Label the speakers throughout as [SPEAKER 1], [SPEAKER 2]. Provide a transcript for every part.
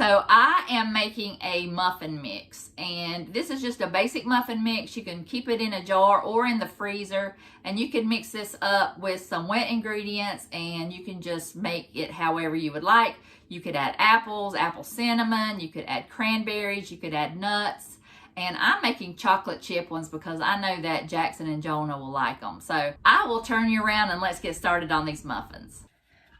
[SPEAKER 1] So I am making a muffin mix, and this is just a basic muffin mix. You can keep it in a jar or in the freezer, and you can mix this up with some wet ingredients, and you can just make it however you would like. You could add apples, apple cinnamon, you could add cranberries, you could add nuts, and I'm making chocolate chip ones because I know that Jackson and Jonah will like them. So I will turn you around and let's get started on these muffins.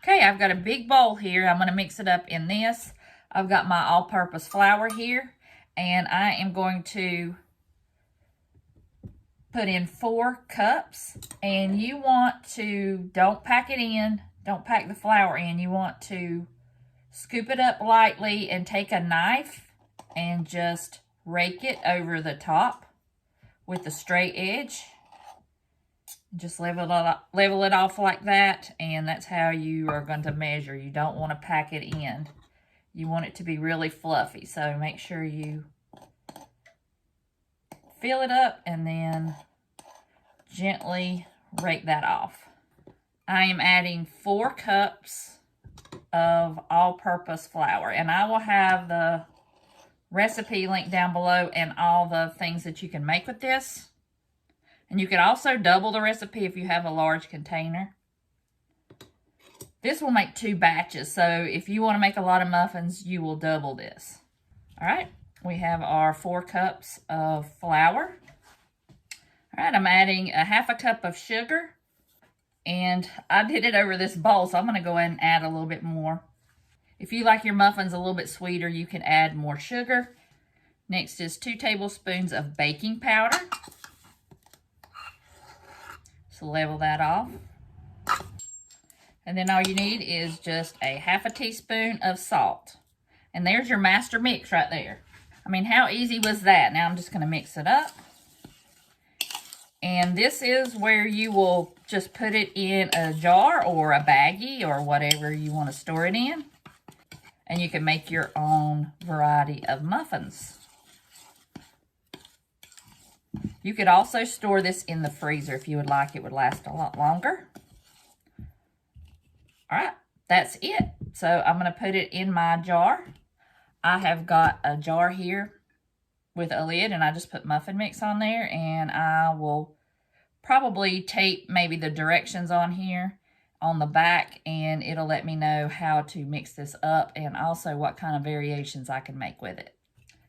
[SPEAKER 1] Okay, I've got a big bowl here. I'm going to mix it up in this. I've got my all-purpose flour here, and I am going to put in 4 cups, and you want to, don't pack it in, don't pack the flour in. You want to scoop it up lightly and take a knife and just rake it over the top with a straight edge. Just level it off like that, and that's how you are going to measure. You don't want to pack it in. You want it to be really fluffy, so make sure you fill it up and then gently rake that off. I am adding 4 cups of all-purpose flour, and I will have the recipe link down below and all the things that you can make with this. And you can also double the recipe if you have a large container. This will make 2 batches, so if you want to make a lot of muffins, you will double this. All right, we have our 4 cups of flour. All right, I'm adding a 1/2 cup of sugar, and I did it over this bowl, so I'm going to go ahead and add a little bit more. If you like your muffins a little bit sweeter, you can add more sugar. Next is 2 tablespoons of baking powder. So level that off. And then all you need is just a 1/2 teaspoon of salt. And there's your master mix right there. I mean, how easy was that? Now I'm just going to mix it up. And this is where you will just put it in a jar or a baggie or whatever you want to store it in. And you can make your own variety of muffins. You could also store this in the freezer if you would like. It would last a lot longer. All right, that's it. So I'm going to put it in my jar. I have got a jar here with a lid, and I just put muffin mix on there, and I will probably tape maybe the directions on here on the back, and it'll let me know how to mix this up and also what kind of variations I can make with it.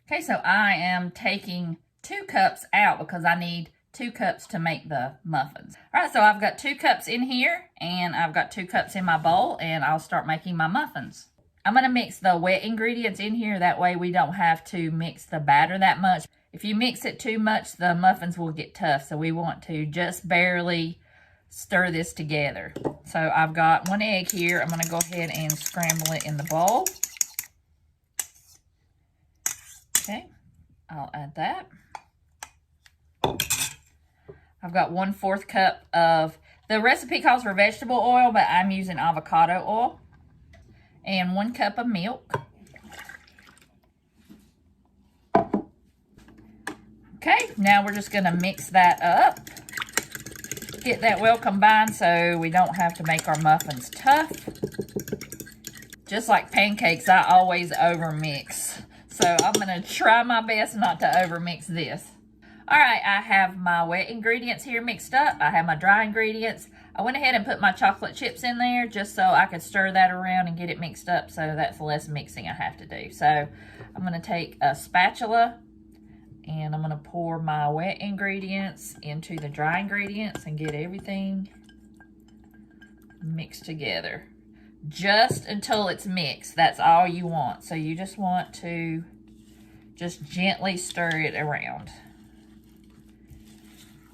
[SPEAKER 1] Okay, so I am taking 2 cups out because I need 2 cups to make the muffins. All right, so I've got 2 cups in here, and I've got 2 cups in my bowl, and I'll start making my muffins. I'm going to mix the wet ingredients in here. That way we don't have to mix the batter that much. If you mix it too much, the muffins will get tough, so we want to just barely stir this together. So I've got 1 egg here. I'm going to go ahead and scramble it in the bowl. Okay, I'll add that. I've got 1/4 cup of, the recipe calls for vegetable oil, but I'm using avocado oil. And 1 cup of milk. Okay, now we're just going to mix that up. Get that well combined so we don't have to make our muffins tough. Just like pancakes, I always overmix. So I'm going to try my best not to overmix this. All right, I have my wet ingredients here mixed up. I have my dry ingredients. I went ahead and put my chocolate chips in there just so I could stir that around and get it mixed up, so that's less mixing I have to do. So I'm going to take a spatula and I'm going to pour my wet ingredients into the dry ingredients and get everything mixed together. Just until it's mixed, that's all you want. So you just want to just gently stir it around.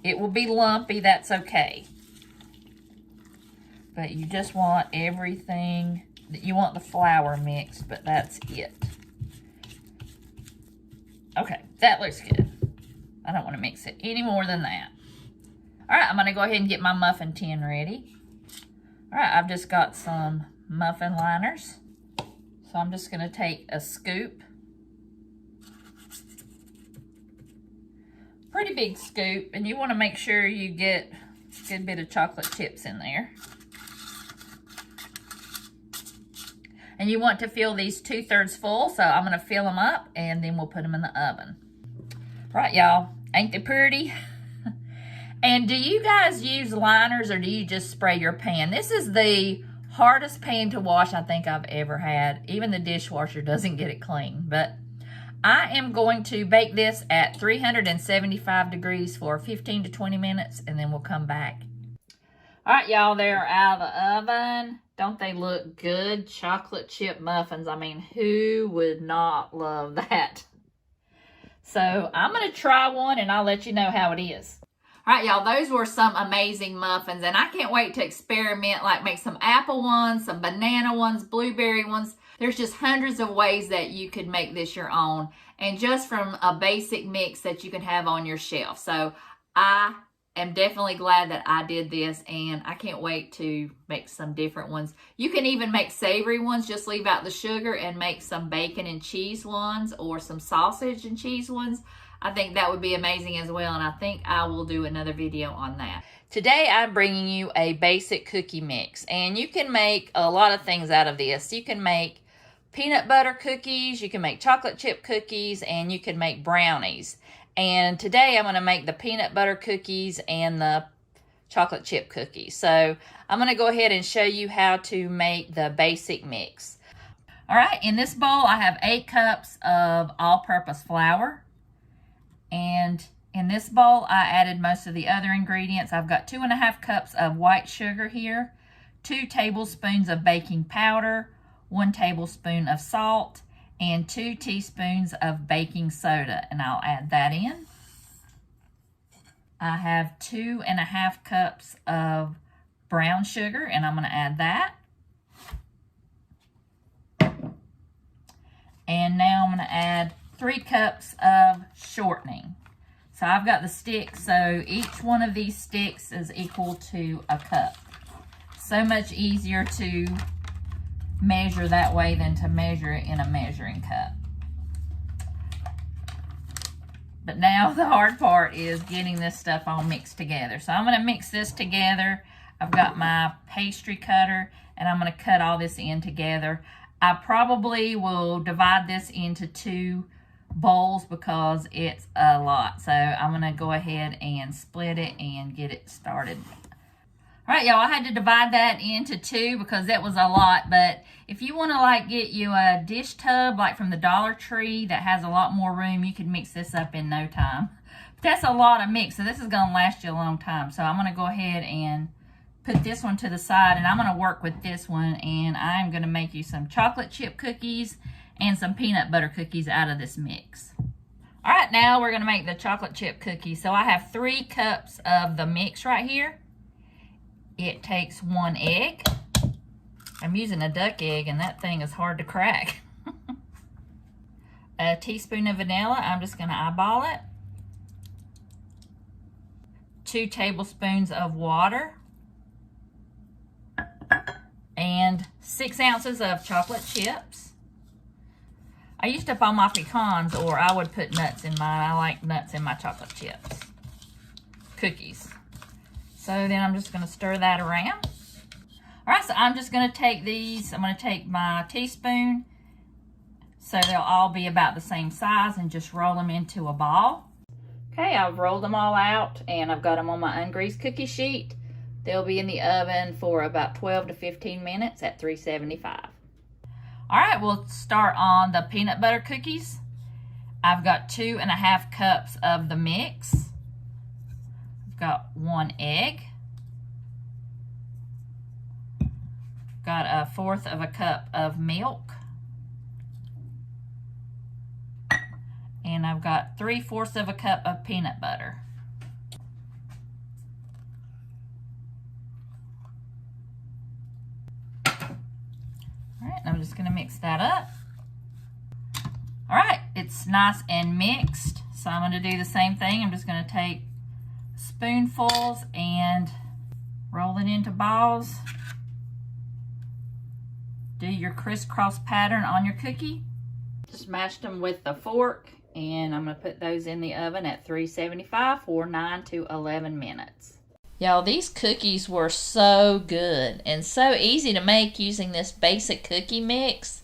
[SPEAKER 1] It will be lumpy, that's okay. But you just want everything, you want the flour mixed, but that's it. Okay, that looks good. I don't want to mix it any more than that. All right, I'm going to go ahead and get my muffin tin ready. All right, I've just got some muffin liners. So I'm just going to take a scoop. Pretty big scoop, and you want to make sure you get a good bit of chocolate chips in there. And you want to fill these 2/3 full, so I'm gonna fill them up and then we'll put them in the oven. Right, y'all, ain't they pretty? And do you guys use liners or do you just spray your pan? This is the hardest pan to wash I think I've ever had. Even the dishwasher doesn't get it clean. But I am going to bake this at 375 degrees for 15 to 20 minutes and then we'll come back. All right, y'all, they're out of the oven. Don't they look good? Chocolate chip muffins. I mean, who would not love that? So I'm going to try one and I'll let you know how it is. All right, y'all, those were some amazing muffins, and I can't wait to experiment, like make some apple ones, some banana ones, blueberry ones. There's just hundreds of ways that you could make this your own, and just from a basic mix that you can have on your shelf. So I am definitely glad that I did this, and I can't wait to make some different ones. You can even make savory ones, just leave out the sugar and make some bacon and cheese ones or some sausage and cheese ones. I think that would be amazing as well, and I think I will do another video on that. Today I'm bringing you a basic cookie mix, and you can make a lot of things out of this. You can make peanut butter cookies, you can make chocolate chip cookies, and you can make brownies. And today I'm going to make the peanut butter cookies and the chocolate chip cookies. So I'm going to go ahead and show you how to make the basic mix. All right, in this bowl I have 8 cups of all-purpose flour. And in this bowl, I added most of the other ingredients. I've got 2.5 cups of white sugar here, 2 tablespoons of baking powder, 1 tablespoon of salt, and 2 teaspoons of baking soda. And I'll add that in. I have 2.5 cups of brown sugar, and I'm going to add that. And now I'm going to add 3 cups of shortening. So I've got the sticks, so each one of these sticks is equal to a cup. So much easier to measure that way than to measure it in a measuring cup. But now the hard part is getting this stuff all mixed together. So I'm going to mix this together. I've got my pastry cutter and I'm going to cut all this in together. I probably will divide this into 2 bowls because it's a lot. So I'm going to go ahead and split it and get it started. All right, y'all, I had to divide that into 2 because that was a lot. But if you want to like get you a dish tub like from the Dollar Tree that has a lot more room, you can mix this up in no time. But that's a lot of mix, so this is going to last you a long time. So I'm going to go ahead and put this one to the side, and I'm going to work with this one, and I'm going to make you some chocolate chip cookies and some peanut butter cookies out of this mix. All right, now we're going to make the chocolate chip cookies. So I have 3 cups of the mix right here. It takes 1 egg. I'm using a duck egg, and that thing is hard to crack. A teaspoon of vanilla. I'm just going to eyeball it. 2 tablespoons of water. And 6 ounces of chocolate chips. I used to put my pecans, or I would put nuts in mine. I like nuts in my chocolate chips. Cookies. So then I'm just going to stir that around. All right, so I'm just going to take these. I'm going to take my teaspoon, so they'll all be about the same size, and just roll them into a ball. Okay, I've rolled them all out, and I've got them on my ungreased cookie sheet. They'll be in the oven for about 12 to 15 minutes at 375. All right, we'll start on the peanut butter cookies. I've got 2.5 cups of the mix. I've got 1 egg. Got 1/4 of a cup of milk. And I've got 3/4 of a cup of peanut butter. All right, I'm just going to mix that up. All right, it's nice and mixed. So I'm going to do the same thing. I'm just going to take spoonfuls and roll it into balls. Do your crisscross pattern on your cookie. Just mashed them with the fork, and I'm going to put those in the oven at 375 for 9 to 11 minutes. Y'all, these cookies were so good and so easy to make using this basic cookie mix.